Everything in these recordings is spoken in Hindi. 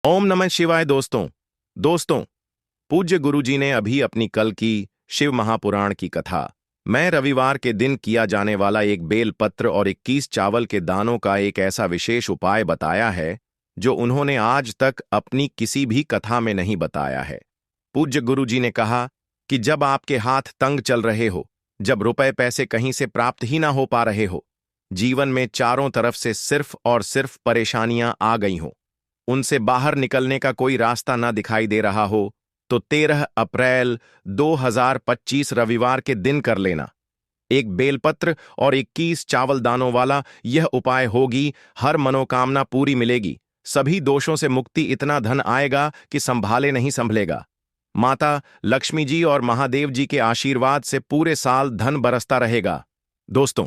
ओम नमः शिवाय। दोस्तों पूज्य गुरुजी ने अभी अपनी कल की शिव महापुराण की कथा मैं रविवार के दिन किया जाने वाला एक बेल पत्र और 21 चावल के दानों का एक ऐसा विशेष उपाय बताया है जो उन्होंने आज तक अपनी किसी भी कथा में नहीं बताया है। पूज्य गुरुजी ने कहा कि जब आपके हाथ तंग चल रहे हो, जब रुपए पैसे कहीं से प्राप्त ही ना हो पा रहे हो, जीवन में चारों तरफ से सिर्फ और सिर्फ परेशानियां आ गई हो, उनसे बाहर निकलने का कोई रास्ता ना दिखाई दे रहा हो, तो 13 अप्रैल 2025 रविवार के दिन कर लेना। एक बेलपत्र और 21 चावल दानों वाला यह उपाय होगी, हर मनोकामना पूरी मिलेगी, सभी दोषों से मुक्ति, इतना धन आएगा कि संभाले नहीं संभलेगा। माता लक्ष्मी जी और महादेव जी के आशीर्वाद से पूरे साल धन बरसता रहेगा। दोस्तों,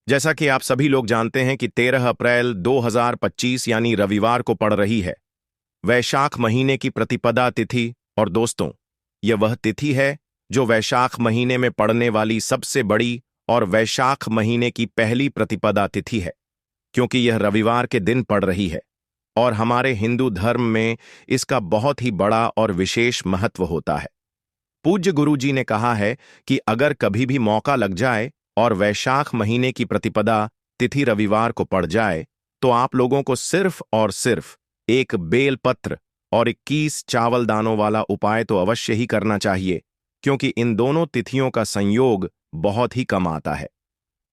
जैसा कि आप सभी लोग जानते हैं कि 13 अप्रैल 2025 यानी रविवार को पड़ रही है वैशाख महीने की प्रतिपदा तिथि। और दोस्तों, यह वह तिथि है जो वैशाख महीने में पड़ने वाली सबसे बड़ी और वैशाख महीने की पहली प्रतिपदा तिथि है, क्योंकि यह रविवार के दिन पड़ रही है और हमारे हिंदू धर्म में इसका बहुत ही बड़ा और विशेष महत्व होता है। पूज्य गुरुजी ने कहा है कि अगर कभी भी मौका लग जाए और वैशाख महीने की प्रतिपदा तिथि रविवार को पड़ जाए, तो आप लोगों को सिर्फ और सिर्फ एक बेल पत्र और 21 चावल दानों वाला उपाय तो अवश्य ही करना चाहिए, क्योंकि इन दोनों तिथियों का संयोग बहुत ही कम आता है।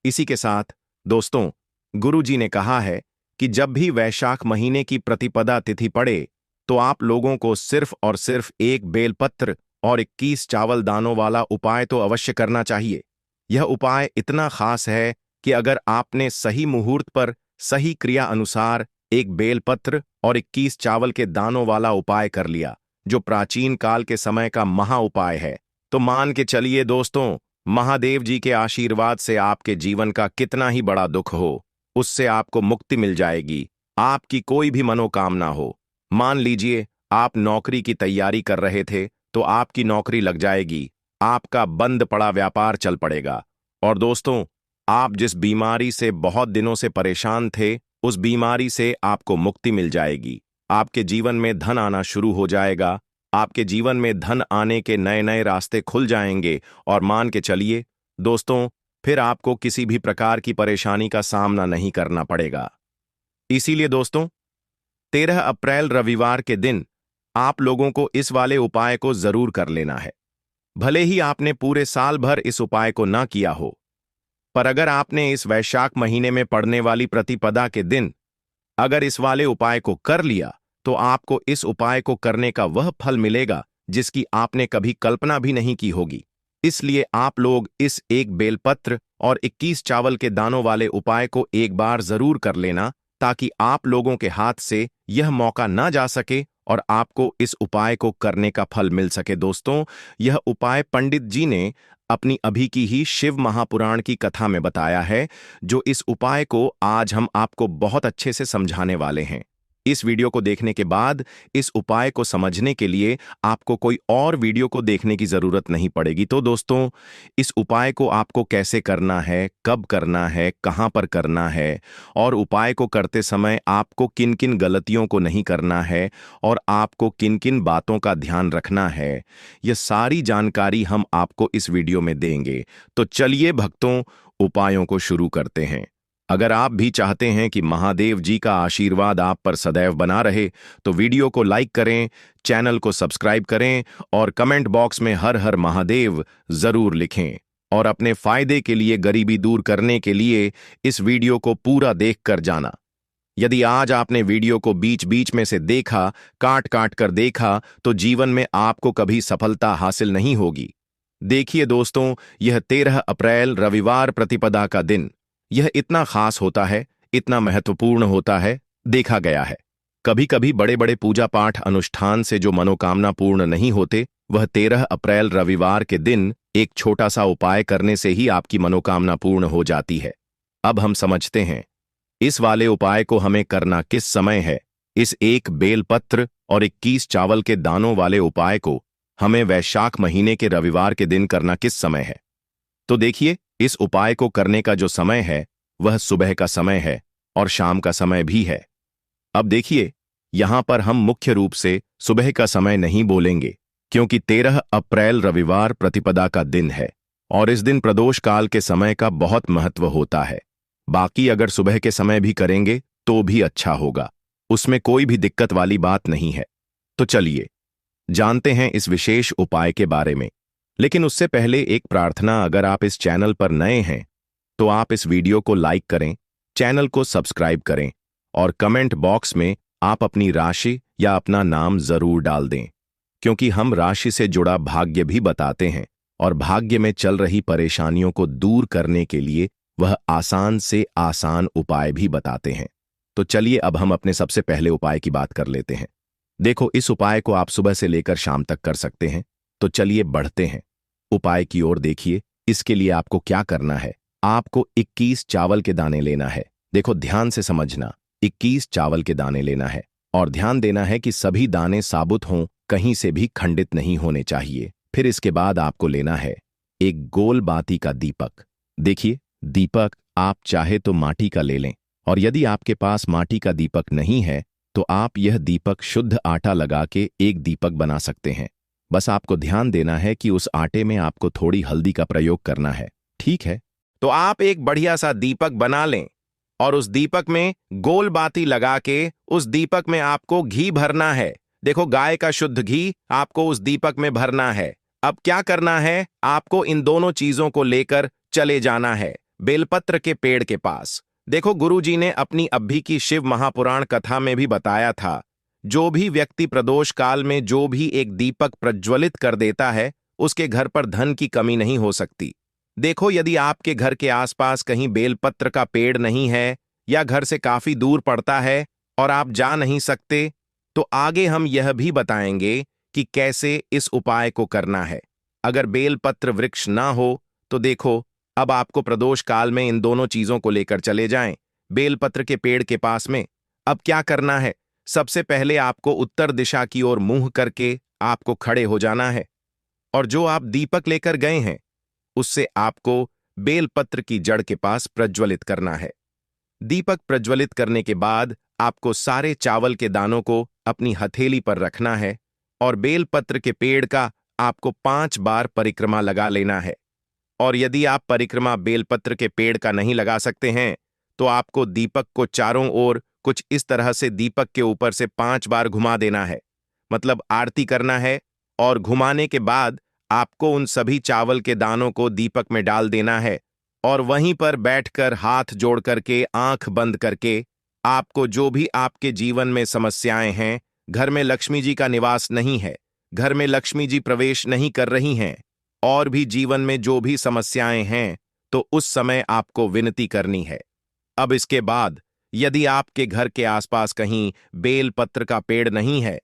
इसी के साथ दोस्तों, गुरुजी ने कहा है कि जब भी वैशाख महीने की प्रतिपदा तिथि पड़े, तो आप लोगों को सिर्फ और सिर्फ एक बेल पत्र और 21 चावल दानों वाला उपाय तो अवश्य करना चाहिए। यह उपाय इतना खास है कि अगर आपने सही मुहूर्त पर सही क्रिया अनुसार एक बेलपत्र और 21 चावल के दानों वाला उपाय कर लिया, जो प्राचीन काल के समय का महा उपाय है, तो मान के चलिए दोस्तों, महादेव जी के आशीर्वाद से आपके जीवन का कितना ही बड़ा दुख हो, उससे आपको मुक्ति मिल जाएगी। आपकी कोई भी मनोकामना हो, मान लीजिए आप नौकरी की तैयारी कर रहे थे, तो आपकी नौकरी लग जाएगी, आपका बंद पड़ा व्यापार चल पड़ेगा। और दोस्तों, आप जिस बीमारी से बहुत दिनों से परेशान थे, उस बीमारी से आपको मुक्ति मिल जाएगी। आपके जीवन में धन आना शुरू हो जाएगा, आपके जीवन में धन आने के नए नए रास्ते खुल जाएंगे और मान के चलिए दोस्तों, फिर आपको किसी भी प्रकार की परेशानी का सामना नहीं करना पड़ेगा। इसीलिए दोस्तों, 13 अप्रैल रविवार के दिन आप लोगों को इस वाले उपाय को जरूर कर लेना है। भले ही आपने पूरे साल भर इस उपाय को ना किया हो, पर अगर आपने इस वैशाख महीने में पड़ने वाली प्रतिपदा के दिन अगर इस वाले उपाय को कर लिया, तो आपको इस उपाय को करने का वह फल मिलेगा जिसकी आपने कभी कल्पना भी नहीं की होगी। इसलिए आप लोग इस एक बेलपत्र और 21 चावल के दानों वाले उपाय को एक बार जरूर कर लेना, ताकि आप लोगों के हाथ से यह मौका ना जा सके और आपको इस उपाय को करने का फल मिल सके। दोस्तों, यह उपाय पंडित जी ने अपनी अभी की ही शिव महापुराण की कथा में बताया है, जो इस उपाय को आज हम आपको बहुत अच्छे से समझाने वाले हैं। इस वीडियो को देखने के बाद इस उपाय को समझने के लिए आपको कोई और वीडियो को देखने की जरूरत नहीं पड़ेगी। तो दोस्तों, इस उपाय को आपको कैसे करना है, कब करना है, कहां पर करना है, और उपाय को करते समय आपको किन किन गलतियों को नहीं करना है और आपको किन किन बातों का ध्यान रखना है, यह सारी जानकारी हम आपको इस वीडियो में देंगे। तो चलिए भक्तों, उपायों को शुरू करते हैं। अगर आप भी चाहते हैं कि महादेव जी का आशीर्वाद आप पर सदैव बना रहे, तो वीडियो को लाइक करें, चैनल को सब्सक्राइब करें और कमेंट बॉक्स में हर हर महादेव जरूर लिखें। और अपने फायदे के लिए, गरीबी दूर करने के लिए इस वीडियो को पूरा देख कर जाना। यदि आज आपने वीडियो को बीच बीच में से देखा, काट काट कर देखा, तो जीवन में आपको कभी सफलता हासिल नहीं होगी। देखिए दोस्तों, यह 13 अप्रैल रविवार प्रतिपदा का दिन यह इतना खास होता है, इतना महत्वपूर्ण होता है, देखा गया है कभी कभी बड़े बड़े पूजा पाठ अनुष्ठान से जो मनोकामना पूर्ण नहीं होते, वह 13 अप्रैल रविवार के दिन एक छोटा सा उपाय करने से ही आपकी मनोकामना पूर्ण हो जाती है। अब हम समझते हैं इस वाले उपाय को हमें करना किस समय है। इस एक बेलपत्र और 21 चावल के दानों वाले उपाय को हमें वैशाख महीने के रविवार के दिन करना किस समय है। तो देखिए, इस उपाय को करने का जो समय है, वह सुबह का समय है और शाम का समय भी है। अब देखिए, यहाँ पर हम मुख्य रूप से सुबह का समय नहीं बोलेंगे, क्योंकि 13 अप्रैल रविवार प्रतिपदा का दिन है और इस दिन प्रदोष काल के समय का बहुत महत्व होता है। बाकी अगर सुबह के समय भी करेंगे तो भी अच्छा होगा, उसमें कोई भी दिक्कत वाली बात नहीं है। तो चलिए जानते हैं इस विशेष उपाय के बारे में। लेकिन उससे पहले एक प्रार्थना, अगर आप इस चैनल पर नए हैं तो आप इस वीडियो को लाइक करें, चैनल को सब्सक्राइब करें और कमेंट बॉक्स में आप अपनी राशि या अपना नाम जरूर डाल दें, क्योंकि हम राशि से जुड़ा भाग्य भी बताते हैं और भाग्य में चल रही परेशानियों को दूर करने के लिए वह आसान से आसान उपाय भी बताते हैं। तो चलिए अब हम अपने सबसे पहले उपाय की बात कर लेते हैं। देखो, इस उपाय को आप सुबह से लेकर शाम तक कर सकते हैं। तो चलिए बढ़ते हैं उपाय की ओर। देखिए, इसके लिए आपको क्या करना है। आपको 21 चावल के दाने लेना है। देखो, ध्यान से समझना, 21 चावल के दाने लेना है और ध्यान देना है कि सभी दाने साबुत हों, कहीं से भी खंडित नहीं होने चाहिए। फिर इसके बाद आपको लेना है एक गोल बाती का दीपक। देखिए, दीपक आप चाहे तो माटी का ले लें, और यदि आपके पास माटी का दीपक नहीं है तो आप यह दीपक शुद्ध आटा लगा के एक दीपक बना सकते हैं। बस आपको ध्यान देना है कि उस आटे में आपको थोड़ी हल्दी का प्रयोग करना है, ठीक है? तो आप एक बढ़िया सा दीपक बना लें और उस दीपक में गोल बाती लगा के उस दीपक में आपको घी भरना है। देखो, गाय का शुद्ध घी आपको उस दीपक में भरना है। अब क्या करना है, आपको इन दोनों चीजों को लेकर चले जाना है बेलपत्र के पेड़ के पास। देखो, गुरुजी ने अपनी अभी की शिव महापुराण कथा में भी बताया था, जो भी व्यक्ति प्रदोष काल में जो भी एक दीपक प्रज्वलित कर देता है, उसके घर पर धन की कमी नहीं हो सकती। देखो, यदि आपके घर के आसपास कहीं बेलपत्र का पेड़ नहीं है या घर से काफी दूर पड़ता है और आप जा नहीं सकते, तो आगे हम यह भी बताएंगे कि कैसे इस उपाय को करना है। अगर बेलपत्र वृक्ष ना हो तो देखो, अब आपको प्रदोष काल में इन दोनों चीजों को लेकर चले जाएं बेलपत्र के पेड़ के पास में। अब क्या करना है, सबसे पहले आपको उत्तर दिशा की ओर मुंह करके आपको खड़े हो जाना है और जो आप दीपक लेकर गए हैं उससे आपको बेलपत्र की जड़ के पास प्रज्वलित करना है। दीपक प्रज्वलित करने के बाद आपको सारे चावल के दानों को अपनी हथेली पर रखना है और बेलपत्र के पेड़ का आपको 5 बार परिक्रमा लगा लेना है। और यदि आप परिक्रमा बेलपत्र के पेड़ का नहीं लगा सकते हैं तो आपको दीपक को चारों ओर कुछ इस तरह से दीपक के ऊपर से 5 बार घुमा देना है, मतलब आरती करना है। और घुमाने के बाद आपको उन सभी चावल के दानों को दीपक में डाल देना है और वहीं पर बैठकर हाथ जोड़ करके आंख बंद करके आपको जो भी आपके जीवन में समस्याएं हैं, घर में लक्ष्मी जी का निवास नहीं है, घर में लक्ष्मी जी प्रवेश नहीं कर रही हैं, और भी जीवन में जो भी समस्याएं हैं, तो उस समय आपको विनती करनी है। अब इसके बाद यदि आपके घर के आसपास कहीं बेलपत्र का पेड़ नहीं है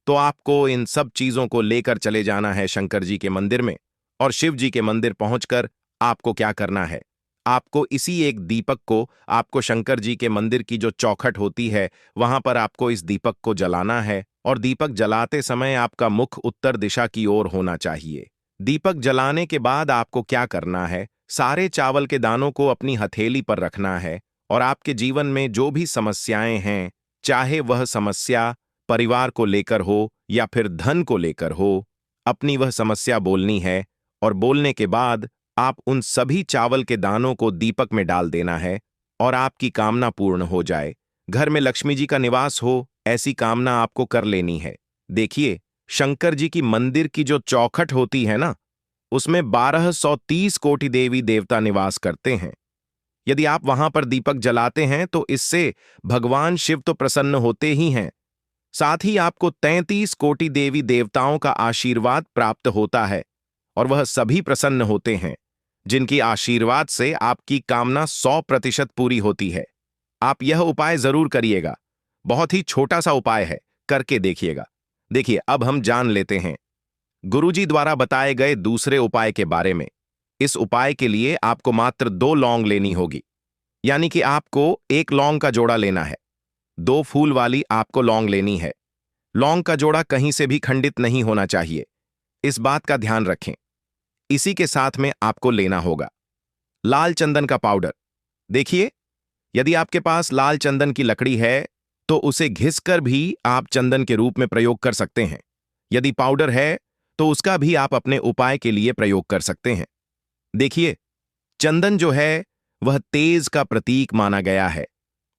तो आपको इन सब चीजों को लेकर चले जाना है शंकर जी के मंदिर में। और शिव जी के मंदिर पहुंचकर आपको क्या करना है, आपको इसी एक दीपक को आपको शंकर जी के मंदिर की जो चौखट होती है वहां पर आपको इस दीपक को जलाना है और दीपक जलाते समय आपका मुख उत्तर दिशा की ओर होना चाहिए। दीपक जलाने के बाद आपको क्या करना है, सारे चावल के दानों को अपनी हथेली पर रखना है और आपके जीवन में जो भी समस्याएं हैं, चाहे वह समस्या परिवार को लेकर हो या फिर धन को लेकर हो, अपनी वह समस्या बोलनी है और बोलने के बाद आप उन सभी चावल के दानों को दीपक में डाल देना है और आपकी कामना पूर्ण हो जाए, घर में लक्ष्मी जी का निवास हो, ऐसी कामना आपको कर लेनी है। देखिए, शंकर जी की मंदिर की जो चौखट होती है ना, उसमें 1230 कोटि देवी देवता निवास करते हैं। यदि आप वहां पर दीपक जलाते हैं तो इससे भगवान शिव तो प्रसन्न होते ही हैं, साथ ही आपको 33 कोटि देवी देवताओं का आशीर्वाद प्राप्त होता है और वह सभी प्रसन्न होते हैं जिनकी आशीर्वाद से आपकी कामना 100% पूरी होती है। आप यह उपाय जरूर करिएगा, बहुत ही छोटा सा उपाय है, करके देखिएगा। देखिए, अब हम जान लेते हैं गुरुजी द्वारा बताए गए दूसरे उपाय के बारे में। इस उपाय के लिए आपको मात्र 2 लौंग लेनी होगी, यानी कि आपको 1 लौंग का जोड़ा लेना है। 2 फूल वाली आपको लौंग लेनी है। लौंग का जोड़ा कहीं से भी खंडित नहीं होना चाहिए, इस बात का ध्यान रखें। इसी के साथ में आपको लेना होगा लाल चंदन का पाउडर। देखिए, यदि आपके पास लाल चंदन की लकड़ी है तो उसे घिसकर भी आप चंदन के रूप में प्रयोग कर सकते हैं। यदि पाउडर है तो उसका भी आप अपने उपाय के लिए प्रयोग कर सकते हैं। देखिए, चंदन जो है वह तेज का प्रतीक माना गया है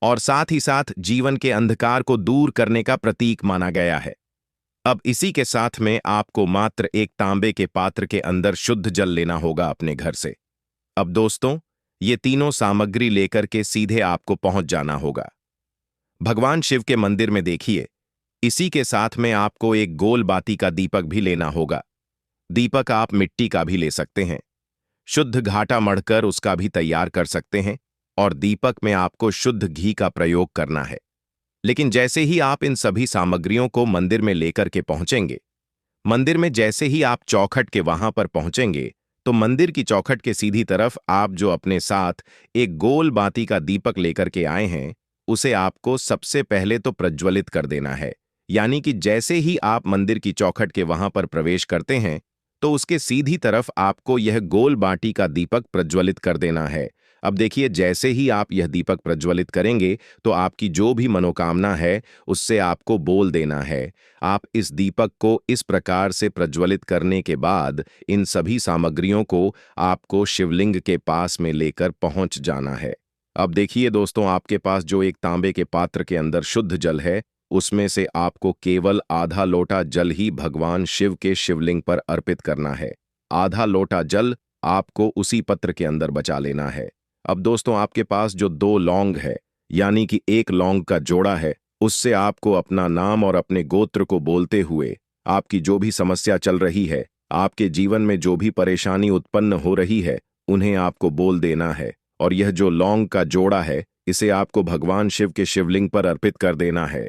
और साथ ही साथ जीवन के अंधकार को दूर करने का प्रतीक माना गया है। अब इसी के साथ में आपको मात्र एक तांबे के पात्र के अंदर शुद्ध जल लेना होगा अपने घर से। अब दोस्तों, ये तीनों सामग्री लेकर के सीधे आपको पहुंच जाना होगा भगवान शिव के मंदिर में। देखिए, इसी के साथ में आपको एक गोल बाती का दीपक भी लेना होगा। दीपक आप मिट्टी का भी ले सकते हैं, शुद्ध घाटा मढ़कर उसका भी तैयार कर सकते हैं, और दीपक में आपको शुद्ध घी का प्रयोग करना है। लेकिन जैसे ही आप इन सभी सामग्रियों को मंदिर में लेकर के पहुंचेंगे, मंदिर में जैसे ही आप चौखट के वहां पर पहुंचेंगे, तो मंदिर की चौखट के सीधी तरफ आप जो अपने साथ एक गोल बाती का दीपक लेकर के आए हैं, उसे आपको सबसे पहले तो प्रज्वलित कर देना है। यानी कि जैसे ही आप मंदिर की चौखट के वहां पर प्रवेश करते हैं, तो उसके सीधी तरफ आपको यह गोल बाटी का दीपक प्रज्वलित कर देना है। अब देखिए, जैसे ही आप यह दीपक प्रज्वलित करेंगे, तो आपकी जो भी मनोकामना है उससे आपको बोल देना है। आप इस दीपक को इस प्रकार से प्रज्वलित करने के बाद इन सभी सामग्रियों को आपको शिवलिंग के पास में लेकर पहुंच जाना है। अब देखिए दोस्तों, आपके पास जो एक तांबे के पात्र के अंदर शुद्ध जल है, उसमें से आपको केवल आधा लोटा जल ही भगवान शिव के शिवलिंग पर अर्पित करना है। आधा लोटा जल आपको उसी पत्र के अंदर बचा लेना है। अब दोस्तों, आपके पास जो 2 लौंग है, यानी कि एक लौंग का जोड़ा है, उससे आपको अपना नाम और अपने गोत्र को बोलते हुए आपकी जो भी समस्या चल रही है, आपके जीवन में जो भी परेशानी उत्पन्न हो रही है, उन्हें आपको बोल देना है। और यह जो लौंग का जोड़ा है, इसे आपको भगवान शिव के शिवलिंग पर अर्पित कर देना है।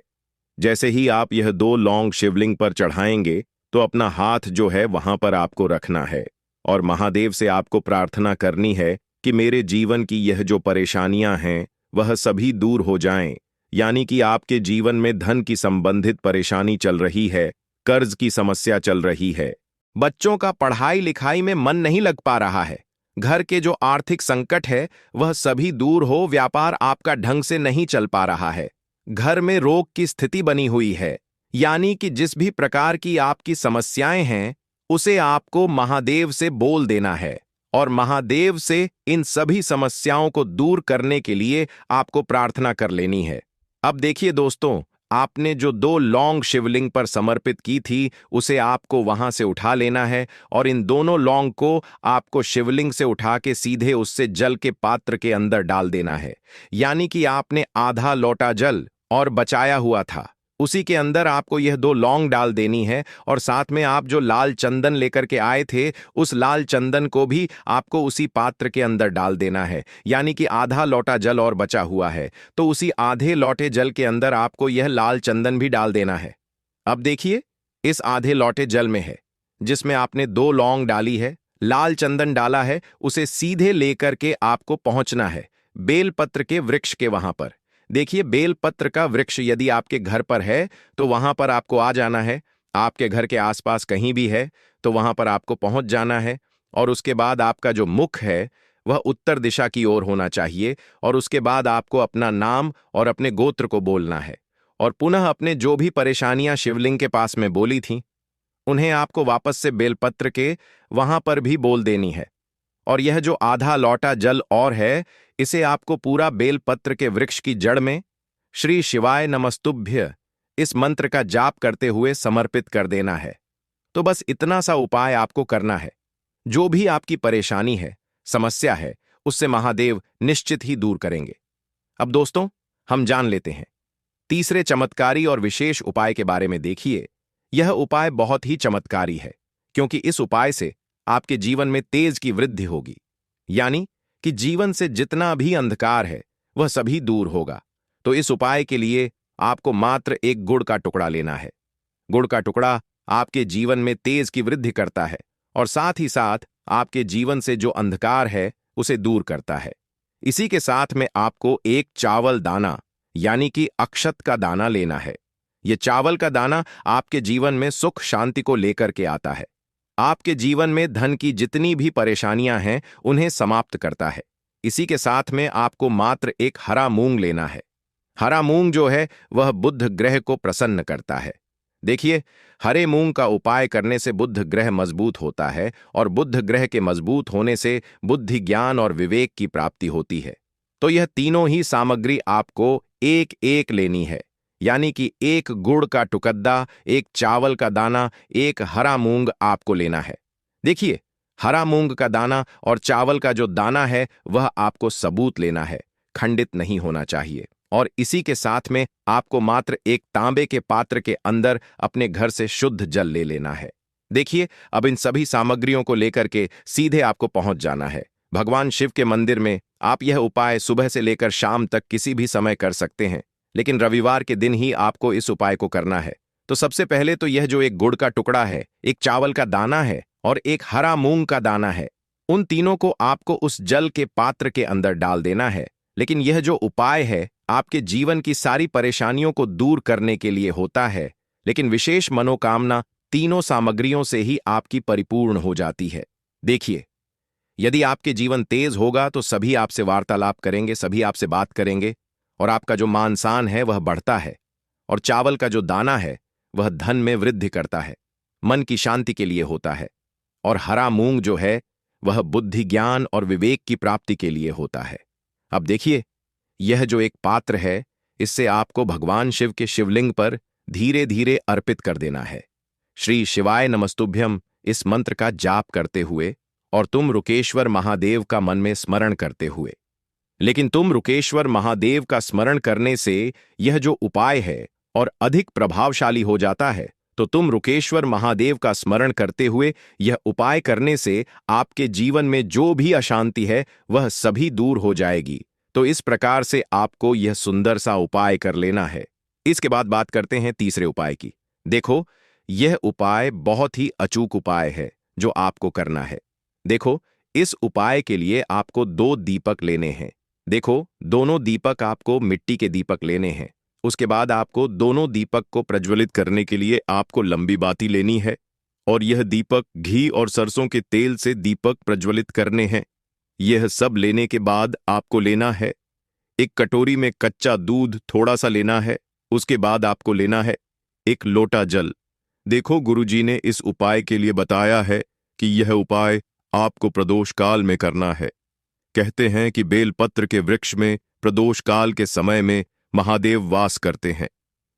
जैसे ही आप यह 2 लौंग शिवलिंग पर चढ़ाएंगे, तो अपना हाथ जो है वहां पर आपको रखना है और महादेव से आपको प्रार्थना करनी है कि मेरे जीवन की यह जो परेशानियां हैं वह सभी दूर हो जाएं। यानी कि आपके जीवन में धन की संबंधित परेशानी चल रही है, कर्ज की समस्या चल रही है, बच्चों का पढ़ाई लिखाई में मन नहीं लग पा रहा है, घर के जो आर्थिक संकट है वह सभी दूर हो, व्यापार आपका ढंग से नहीं चल पा रहा है, घर में रोग की स्थिति बनी हुई है। यानी कि जिस भी प्रकार की आपकी समस्याएं हैं, उसे आपको महादेव से बोल देना है और महादेव से इन सभी समस्याओं को दूर करने के लिए आपको प्रार्थना कर लेनी है। अब देखिए दोस्तों, आपने जो 2 लौंग शिवलिंग पर समर्पित की थी, उसे आपको वहां से उठा लेना है और इन दोनों लौंग को आपको शिवलिंग से उठा के सीधे उससे जल के पात्र के अंदर डाल देना है। यानी कि आपने आधा लोटा जल और बचाया हुआ था, उसी के अंदर आपको यह 2 लौंग डाल देनी है और साथ में आप जो लाल चंदन लेकर के आए थे, उस लाल चंदन को भी आपको उसी पात्र के अंदर डाल देना है। यानी कि आधा लोटा जल और बचा हुआ है, तो उसी आधे लोटे जल के अंदर आपको यह लाल चंदन भी डाल देना है। अब देखिए, इस आधे लोटे जल में है, जिसमें आपने 2 लौंग डाली है, लाल चंदन डाला है, उसे सीधे लेकर के आपको पहुंचना है बेलपत्र के वृक्ष के वहां पर। देखिए, बेलपत्र का वृक्ष यदि आपके घर पर है तो वहां पर आपको आ जाना है। आपके घर के आसपास कहीं भी है तो वहां पर आपको पहुंच जाना है और उसके बाद आपका जो मुख है वह उत्तर दिशा की ओर होना चाहिए और उसके बाद आपको अपना नाम और अपने गोत्र को बोलना है और पुनः अपने जो भी परेशानियां शिवलिंग के पास में बोली थीं, उन्हें आपको वापस से बेलपत्र के वहां पर भी बोल देनी है। और यह जो आधा लौटा जल और है, इसे आपको पूरा बेलपत्र के वृक्ष की जड़ में श्री शिवाय नमस्तुभ्य इस मंत्र का जाप करते हुए समर्पित कर देना है। तो बस इतना सा उपाय आपको करना है। जो भी आपकी परेशानी है, समस्या है, उससे महादेव निश्चित ही दूर करेंगे। अब दोस्तों, हम जान लेते हैं तीसरे चमत्कारी और विशेष उपाय के बारे में। देखिए, यह उपाय बहुत ही चमत्कारी है, क्योंकि इस उपाय से आपके जीवन में तेज की वृद्धि होगी। यानी कि जीवन से जितना भी अंधकार है वह सभी दूर होगा। तो इस उपाय के लिए आपको मात्र एक गुड़ का टुकड़ा लेना है। गुड़ का टुकड़ा आपके जीवन में तेज की वृद्धि करता है और साथ ही साथ आपके जीवन से जो अंधकार है उसे दूर करता है। इसी के साथ में आपको एक चावल दाना यानी कि अक्षत का दाना लेना है। यह चावल का दाना आपके जीवन में सुख शांति को लेकर के आता है। आपके जीवन में धन की जितनी भी परेशानियां हैं उन्हें समाप्त करता है। इसी के साथ में आपको मात्र एक हरा मूंग लेना है। हरा मूंग जो है वह बुध ग्रह को प्रसन्न करता है। देखिए, हरे मूंग का उपाय करने से बुध ग्रह मजबूत होता है और बुध ग्रह के मजबूत होने से बुद्धि, ज्ञान और विवेक की प्राप्ति होती है। तो यह तीनों ही सामग्री आपको एक एक लेनी है, यानी कि एक गुड़ का टुकड़ा, एक चावल का दाना, एक हरा मूंग आपको लेना है। देखिए, हरा मूंग का दाना और चावल का जो दाना है वह आपको सबूत लेना है, खंडित नहीं होना चाहिए। और इसी के साथ में आपको मात्र एक तांबे के पात्र के अंदर अपने घर से शुद्ध जल ले लेना है। देखिए, अब इन सभी सामग्रियों को लेकर के सीधे आपको पहुंच जाना है भगवान शिव के मंदिर में। आप यह उपाय सुबह से लेकर शाम तक किसी भी समय कर सकते हैं, लेकिन रविवार के दिन ही आपको इस उपाय को करना है। तो सबसे पहले तो यह जो एक गुड़ का टुकड़ा है, एक चावल का दाना है और एक हरा मूंग का दाना है, उन तीनों को आपको उस जल के पात्र के अंदर डाल देना है। लेकिन यह जो उपाय है आपके जीवन की सारी परेशानियों को दूर करने के लिए होता है, लेकिन विशेष मनोकामना तीनों सामग्रियों से ही आपकी परिपूर्ण हो जाती है। देखिए, यदि आपके जीवन तेज होगा तो सभी आपसे वार्तालाप करेंगे, सभी आपसे बात करेंगे और आपका जो मान सम्मान है वह बढ़ता है। और चावल का जो दाना है वह धन में वृद्धि करता है, मन की शांति के लिए होता है। और हरा मूंग जो है वह बुद्धि, ज्ञान और विवेक की प्राप्ति के लिए होता है। अब देखिए, यह जो एक पात्र है, इससे आपको भगवान शिव के शिवलिंग पर धीरे धीरे अर्पित कर देना है। श्री शिवाय नमस्तुभ्यम इस मंत्र का जाप करते हुए और तुम रुकेश्वर महादेव का मन में स्मरण करते हुए। लेकिन तुम रुकेश्वर महादेव का स्मरण करने से यह जो उपाय है और अधिक प्रभावशाली हो जाता है। तो तुम रुकेश्वर महादेव का स्मरण करते हुए यह उपाय करने से आपके जीवन में जो भी अशांति है वह सभी दूर हो जाएगी। तो इस प्रकार से आपको यह सुंदर सा उपाय कर लेना है। इसके बाद बात करते हैं तीसरे उपाय की। देखो, यह उपाय बहुत ही अचूक उपाय है जो आपको करना है। देखो, इस उपाय के लिए आपको 2 दीपक लेने हैं। देखो, दोनों दीपक आपको मिट्टी के दीपक लेने हैं। उसके बाद आपको दोनों दीपक को प्रज्वलित करने के लिए आपको लंबी बाती लेनी है और यह दीपक घी और सरसों के तेल से दीपक प्रज्वलित करने हैं। यह सब लेने के बाद आपको लेना है एक कटोरी में कच्चा दूध थोड़ा सा लेना है। उसके बाद आपको लेना है एक लोटा जल। देखो, गुरुजी ने इस उपाय के लिए बताया है कि यह उपाय आपको प्रदोष काल में करना है। कहते हैं कि बेलपत्र के वृक्ष में प्रदोष काल के समय में महादेव वास करते हैं।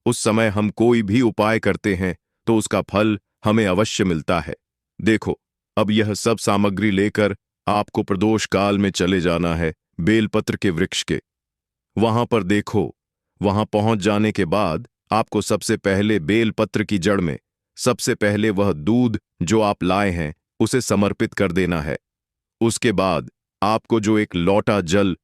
उस समय हम कोई भी उपाय करते हैं तो उसका फल हमें अवश्य मिलता है। देखो, अब यह सब सामग्री लेकर आपको प्रदोष काल में चले जाना है बेलपत्र के वृक्ष के। वहां पर देखो, वहां पहुंच जाने के बाद आपको सबसे पहले बेलपत्र की जड़ में सबसे पहले वह दूध जो आप लाए हैं उसे समर्पित कर देना है। उसके बाद आपको जो एक लोटा जल